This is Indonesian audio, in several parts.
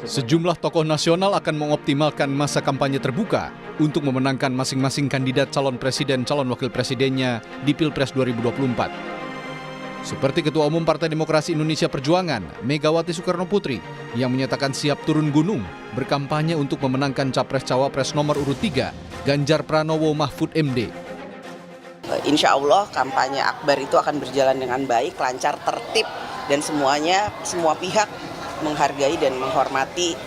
Sejumlah tokoh nasional akan mengoptimalkan masa kampanye terbuka untuk memenangkan masing-masing kandidat calon presiden calon wakil presidennya di Pilpres 2024. Seperti Ketua Umum Partai Demokrasi Indonesia Perjuangan, Megawati Soekarnoputri, yang menyatakan siap turun gunung berkampanye untuk memenangkan Capres-Cawapres nomor urut 3, Ganjar Pranowo Mahfud MD. Insya Allah kampanye akbar itu akan berjalan dengan baik, lancar, tertib, dan semua pihak menghargai dan menghormati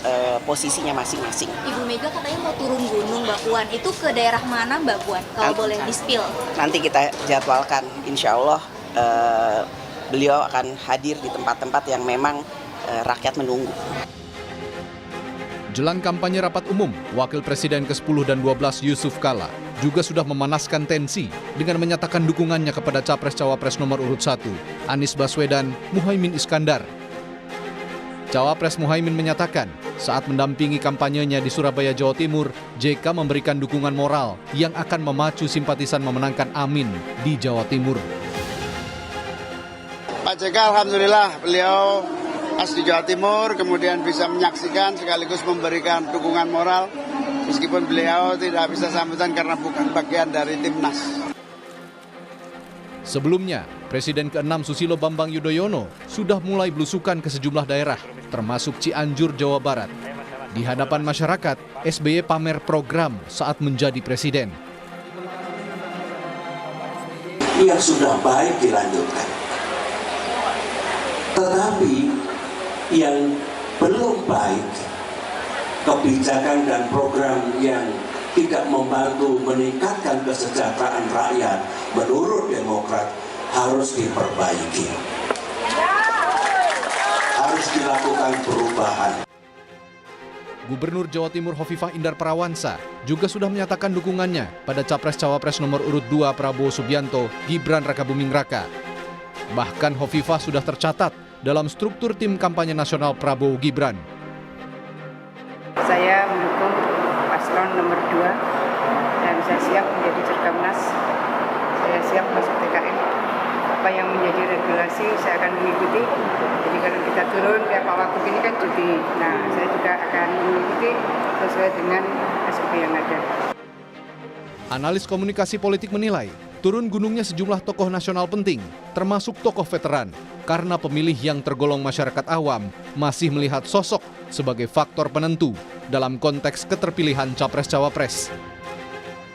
posisinya masing-masing. Ibu Mega katanya mau turun gunung Mbak Puan, itu ke daerah mana Mbak Puan? Kalau boleh di-spill. Nanti kita jadwalkan, insya Allah beliau akan hadir di tempat-tempat yang memang rakyat menunggu. Jelang kampanye rapat umum, Wakil Presiden ke-10 dan 12 Yusuf Kala juga sudah memanaskan tensi dengan menyatakan dukungannya kepada Capres-Cawapres nomor urut 1, Anies Baswedan, Muhaimin Iskandar. Cawapres Muhaimin menyatakan saat mendampingi kampanyenya di Surabaya, Jawa Timur, JK memberikan dukungan moral yang akan memacu simpatisan memenangkan Amin di Jawa Timur. Pak JK alhamdulillah beliau asli Jawa Timur, kemudian bisa menyaksikan sekaligus memberikan dukungan moral meskipun beliau tidak bisa sambutan karena bukan bagian dari timnas. Sebelumnya, Presiden ke-6 Susilo Bambang Yudhoyono sudah mulai belusukan ke sejumlah daerah, termasuk Cianjur, Jawa Barat. Di hadapan masyarakat, SBY pamer program saat menjadi presiden. Yang sudah baik dilanjutkan. Tetapi yang belum baik, kebijakan dan program yang tidak membantu meningkatkan kesejahteraan rakyat menurut Demokrat harus diperbaiki. Harus dilakukan perubahan. Gubernur Jawa Timur Hovifah Indar Parawansa juga sudah menyatakan dukungannya pada Capres-Cawapres nomor urut 2 Prabowo Subianto, Gibran Rakabuming Raka. Bahkan Hovifah sudah tercatat dalam struktur tim kampanye nasional Prabowo Gibran. Saya mendukung paslon nomor 2 dan saya siap menjadi Cergamnas. Saya siap masuk TKN. Apa yang menjadi regulasi saya akan mengikuti. Jadi kalau kita turun kayak Pak Wagub ini kan cuti. Nah, saya juga akan mengikuti sesuai dengan SOP yang ada. Analis komunikasi politik menilai, turun gunungnya sejumlah tokoh nasional penting, termasuk tokoh veteran, karena pemilih yang tergolong masyarakat awam masih melihat sosok sebagai faktor penentu dalam konteks keterpilihan Capres-Cawapres.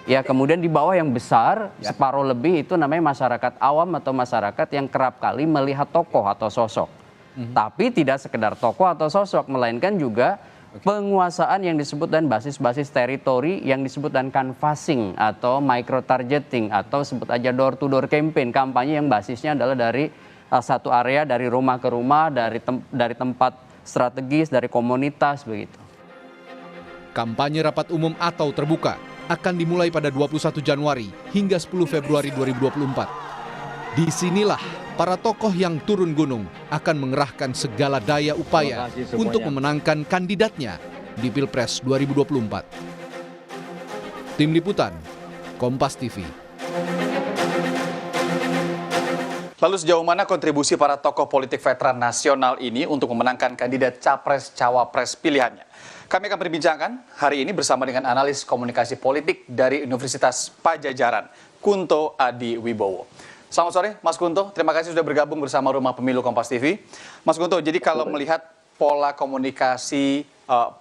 Ya, kemudian di bawah yang besar, separuh lebih itu namanya masyarakat awam atau masyarakat yang kerap kali melihat tokoh atau sosok. Tapi tidak sekedar tokoh atau sosok, melainkan juga penguasaan yang disebut dan basis-basis teritori yang disebut dan canvassing atau micro-targeting atau sebut aja door-to-door campaign, kampanye yang basisnya adalah dari satu area, dari rumah ke rumah, dari tempat strategis, dari komunitas, begitu. Kampanye rapat umum atau terbuka akan dimulai pada 21 Januari hingga 10 Februari 2024. Disinilah para tokoh yang turun gunung akan mengerahkan segala daya upaya untuk memenangkan kandidatnya di Pilpres 2024. Tim Liputan, Kompas TV. Lalu sejauh mana kontribusi para tokoh politik veteran nasional ini untuk memenangkan kandidat Capres-Cawapres pilihannya? Kami akan perbincangkan hari ini bersama dengan analis komunikasi politik dari Universitas Padjadjaran, Kunto Adi Wibowo. Selamat sore, Mas Kunto. Terima kasih sudah bergabung bersama Rumah Pemilu Kompas TV. Mas Kunto, jadi kalau melihat pola komunikasi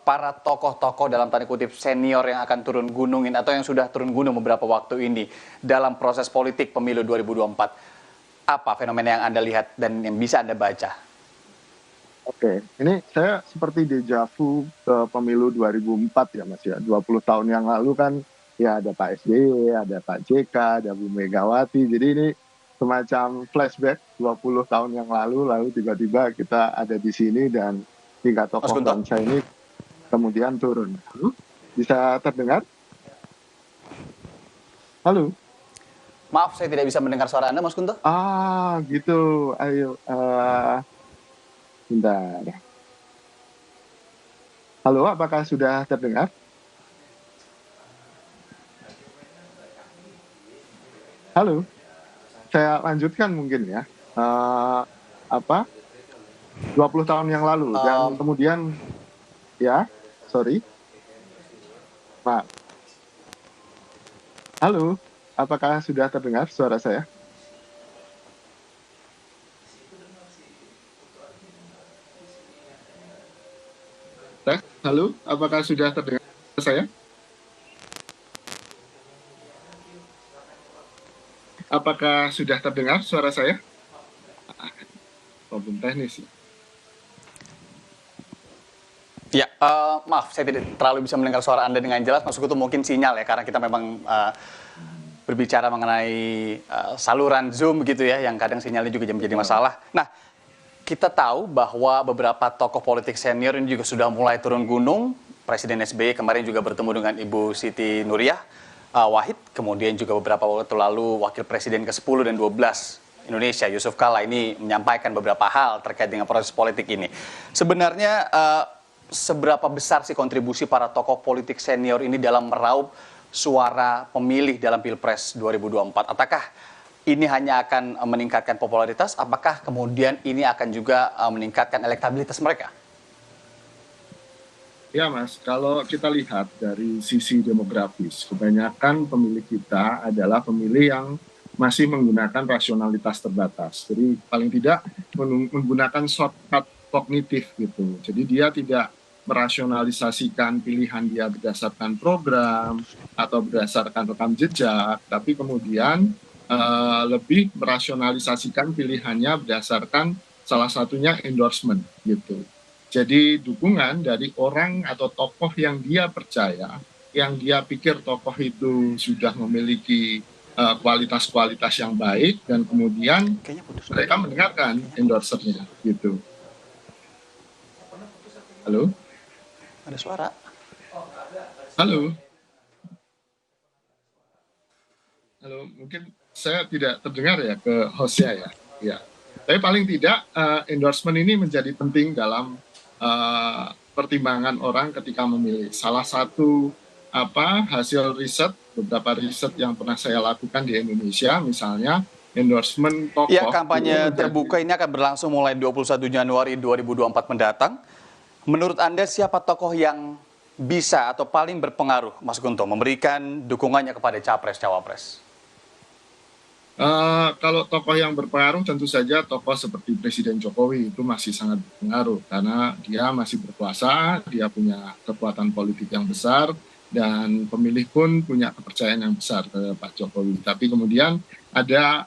para tokoh-tokoh dalam tanda kutip senior yang akan turun gunungin atau yang sudah turun gunung beberapa waktu ini dalam proses politik pemilu 2024, apa fenomena yang Anda lihat dan yang bisa Anda baca? Oke, ini saya seperti deja vu ke pemilu 2004 ya Mas ya. 20 tahun yang lalu kan ya ada Pak SBY, ada Pak JK, ada Bu Megawati. Jadi ini semacam flashback 20 tahun yang lalu tiba-tiba kita ada di sini dan tiga tokoh bangsa ini kemudian turun. Halo? Bisa terdengar? Halo? Maaf, saya tidak bisa mendengar suara Anda, Mas Kunto. Ah, gitu. Ayo. Bentar. Halo, apakah sudah terdengar? Halo, saya lanjutkan mungkin ya. 20 tahun yang lalu dan kemudian Ya, sorry. Pak. Halo, apakah sudah terdengar suara saya? Tes, halo, apakah sudah terdengar suara saya? Apakah sudah terdengar suara saya? Problem teknis. Ya, maaf, saya tidak terlalu bisa mendengar suara Anda dengan jelas. Maksudku itu mungkin sinyal ya, karena kita memang berbicara mengenai saluran Zoom gitu ya, yang kadang sinyalnya juga menjadi masalah. Nah, kita tahu bahwa beberapa tokoh politik senior ini juga sudah mulai turun gunung. Presiden SBY kemarin juga bertemu dengan Ibu Siti Nuriyah Wahid, kemudian juga beberapa waktu lalu Wakil Presiden ke-10 dan 12 Indonesia, Yusuf Kala, ini menyampaikan beberapa hal terkait dengan proses politik ini. Sebenarnya seberapa besar sih kontribusi para tokoh politik senior ini dalam meraup suara pemilih dalam Pilpres 2024? Apakah ini hanya akan meningkatkan popularitas? Apakah kemudian ini akan juga meningkatkan elektabilitas mereka? Ya Mas, kalau kita lihat dari sisi demografis, kebanyakan pemilih kita adalah pemilih yang masih menggunakan rasionalitas terbatas. Jadi paling tidak menggunakan shortcut kognitif gitu. Jadi dia tidak merasionalisasikan pilihan dia berdasarkan program atau berdasarkan rekam jejak, tapi kemudian lebih merasionalisasikan pilihannya berdasarkan salah satunya endorsement gitu. Jadi dukungan dari orang atau tokoh yang dia percaya, yang dia pikir tokoh itu sudah memiliki kualitas-kualitas yang baik, dan kemudian mereka mendengarkan endorsernya gitu. Halo? Ada suara? Halo? Halo, mungkin saya tidak terdengar ya ke hostnya ya. Ya. Tapi paling tidak endorsement ini menjadi penting dalam pertimbangan orang ketika memilih. Salah satu hasil riset, beberapa riset yang pernah saya lakukan di Indonesia, misalnya endorsement tokoh. Ya, kampanye terbuka ini akan berlangsung mulai 21 Januari 2024 mendatang. Menurut Anda siapa tokoh yang bisa atau paling berpengaruh, Mas Gunto, memberikan dukungannya kepada Capres-Cawapres? Kalau tokoh yang berpengaruh tentu saja tokoh seperti Presiden Jokowi itu masih sangat berpengaruh karena dia masih berkuasa, dia punya kekuatan politik yang besar, dan pemilih pun punya kepercayaan yang besar ke Pak Jokowi. Tapi kemudian ada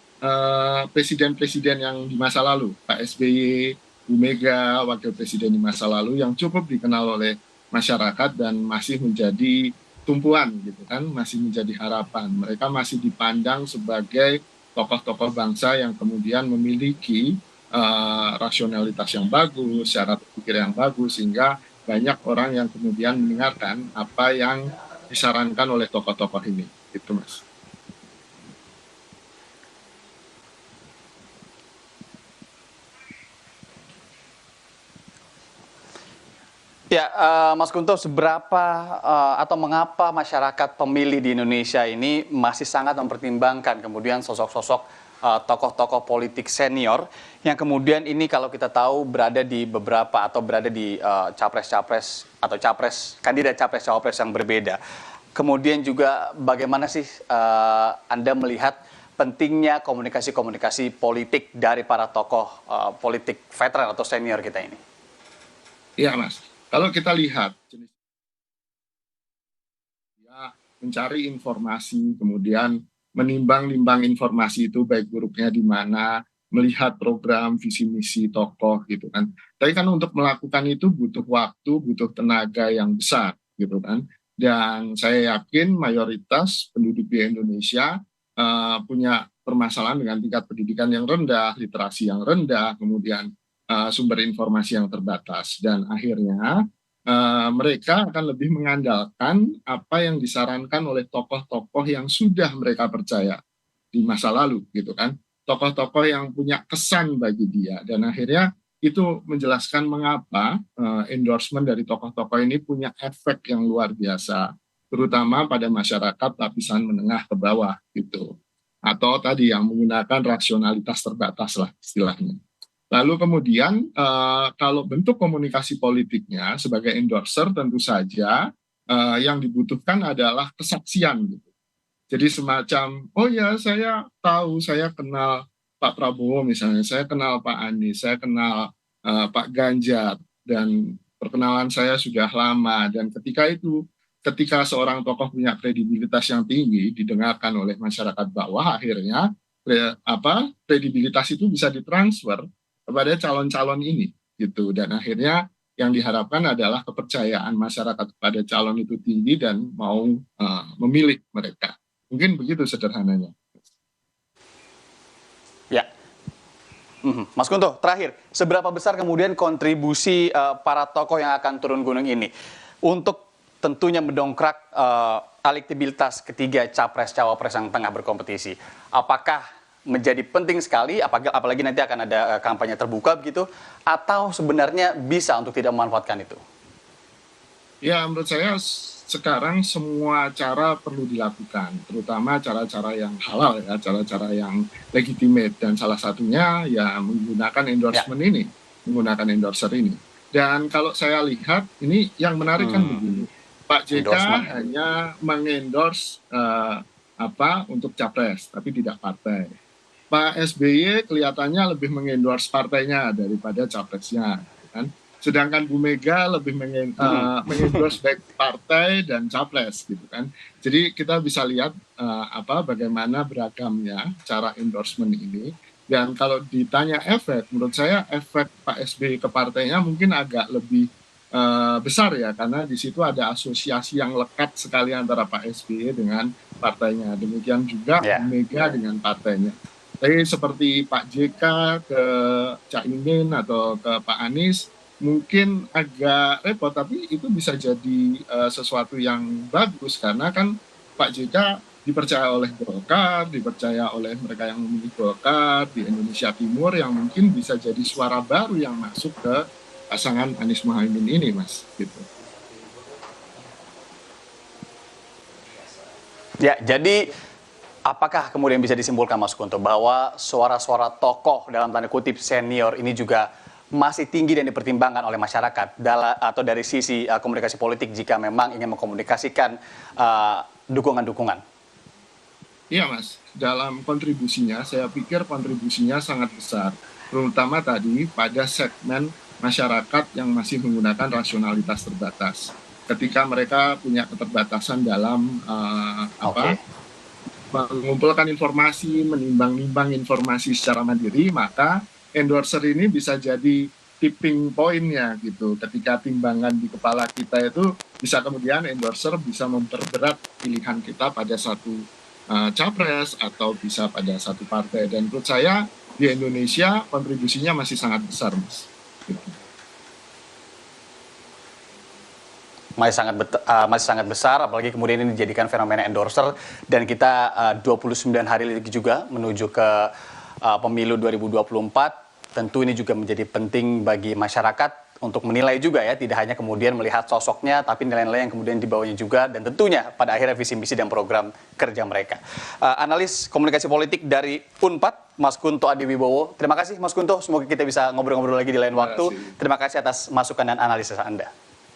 presiden-presiden yang di masa lalu, Pak SBY, Bu Mega, wakil presiden di masa lalu yang cukup dikenal oleh masyarakat dan masih menjadi tumpuan gitu kan, masih menjadi harapan. Mereka masih dipandang sebagai tokoh-tokoh bangsa yang kemudian memiliki rasionalitas yang bagus, cara berpikir yang bagus, sehingga banyak orang yang kemudian mendengarkan apa yang disarankan oleh tokoh-tokoh ini. Gitu Mas. Ya, Mas Gunto, seberapa atau mengapa masyarakat pemilih di Indonesia ini masih sangat mempertimbangkan kemudian sosok-sosok tokoh-tokoh politik senior yang kemudian ini kalau kita tahu berada di beberapa atau berada di capres-capres atau kandidat capres-cawapres yang berbeda. Kemudian juga bagaimana sih Anda melihat pentingnya komunikasi-komunikasi politik dari para tokoh politik veteran atau senior kita ini? Iya Mas. Kalau kita lihat jenis ya, mencari informasi, kemudian menimbang-nimbang informasi itu baik buruknya di mana, melihat program, visi misi tokoh gitu kan. Tapi kan untuk melakukan itu butuh waktu, butuh tenaga yang besar gitu kan. Dan saya yakin mayoritas penduduk di Indonesia punya permasalahan dengan tingkat pendidikan yang rendah, literasi yang rendah, kemudian sumber informasi yang terbatas, dan akhirnya mereka akan lebih mengandalkan apa yang disarankan oleh tokoh-tokoh yang sudah mereka percaya di masa lalu gitu kan, tokoh-tokoh yang punya kesan bagi dia, dan akhirnya itu menjelaskan mengapa endorsement dari tokoh-tokoh ini punya efek yang luar biasa, terutama pada masyarakat lapisan menengah ke bawah gitu, atau tadi yang menggunakan rasionalitas terbatas lah istilahnya. Lalu kemudian kalau bentuk komunikasi politiknya sebagai endorser tentu saja yang dibutuhkan adalah kesaksian gitu. Jadi semacam, oh ya saya tahu, saya kenal Pak Prabowo misalnya, saya kenal Pak Anies, saya kenal Pak Ganjar, dan perkenalan saya sudah lama. Dan ketika seorang tokoh punya kredibilitas yang tinggi, didengarkan oleh masyarakat bawah, akhirnya kredibilitas itu bisa ditransfer kepada calon-calon ini gitu. Dan akhirnya yang diharapkan adalah kepercayaan masyarakat kepada calon itu tinggi dan mau memilih mereka. Mungkin begitu sederhananya. Ya, Mas Kunto, terakhir, seberapa besar kemudian kontribusi para tokoh yang akan turun gunung ini untuk tentunya mendongkrak elektabilitas ketiga capres-cawapres yang tengah berkompetisi? Apakah menjadi penting sekali, apalagi nanti akan ada kampanye terbuka begitu, atau sebenarnya bisa untuk tidak memanfaatkan itu? Ya, menurut saya sekarang semua cara perlu dilakukan, terutama cara-cara yang halal ya, cara-cara yang legitimate, dan salah satunya ya menggunakan endorsement ini, menggunakan endorser ini. Dan kalau saya lihat ini yang menarik kan begini, Pak JK hanya mengendorse untuk capres, tapi tidak partai. Pak SBY kelihatannya lebih mengendorse partainya daripada capresnya, kan? Sedangkan Bu Mega lebih mengendorse baik partai dan capres gitu kan. Jadi kita bisa lihat bagaimana beragamnya cara endorsement ini. Dan kalau ditanya efek, menurut saya efek Pak SBY ke partainya mungkin agak lebih besar ya, karena di situ ada asosiasi yang lekat sekali antara Pak SBY dengan partainya. Demikian juga Bu Mega dengan partainya. Tapi seperti Pak JK ke Caimin atau ke Pak Anies, mungkin agak repot, tapi itu bisa jadi sesuatu yang bagus, karena kan Pak JK dipercaya oleh Golkar, dipercaya oleh mereka yang memilih Golkar di Indonesia Timur, yang mungkin bisa jadi suara baru yang masuk ke pasangan Anies Muhaimin ini, Mas. Gitu. Ya, jadi apakah kemudian bisa disimpulkan, Mas Kunto, bahwa suara-suara tokoh dalam tanda kutip senior ini juga masih tinggi dan dipertimbangkan oleh masyarakat atau dari sisi komunikasi politik jika memang ingin mengkomunikasikan dukungan-dukungan? Iya, Mas. Dalam kontribusinya, saya pikir kontribusinya sangat besar. Terutama tadi pada segmen masyarakat yang masih menggunakan rasionalitas terbatas. Ketika mereka punya keterbatasan dalam mengumpulkan informasi, menimbang-nimbang informasi secara mandiri, maka endorser ini bisa jadi tipping point-nya gitu. Ketika timbangan di kepala kita itu bisa kemudian endorser bisa memperberat pilihan kita pada satu capres atau bisa pada satu partai. Dan menurut saya di Indonesia kontribusinya masih sangat besar, Mas. Gitu. Masih sangat besar, apalagi kemudian ini dijadikan fenomena endorser, dan kita 29 hari lagi juga menuju ke pemilu 2024. Tentu ini juga menjadi penting bagi masyarakat untuk menilai juga ya, tidak hanya kemudian melihat sosoknya, tapi nilai-nilai yang kemudian dibawanya juga, dan tentunya pada akhirnya visi misi dan program kerja mereka. Analis komunikasi politik dari Unpad, Mas Kunto Adiwibowo. Terima kasih Mas Kunto, semoga kita bisa ngobrol-ngobrol lagi di lain waktu. Terima kasih atas masukan dan analisis Anda.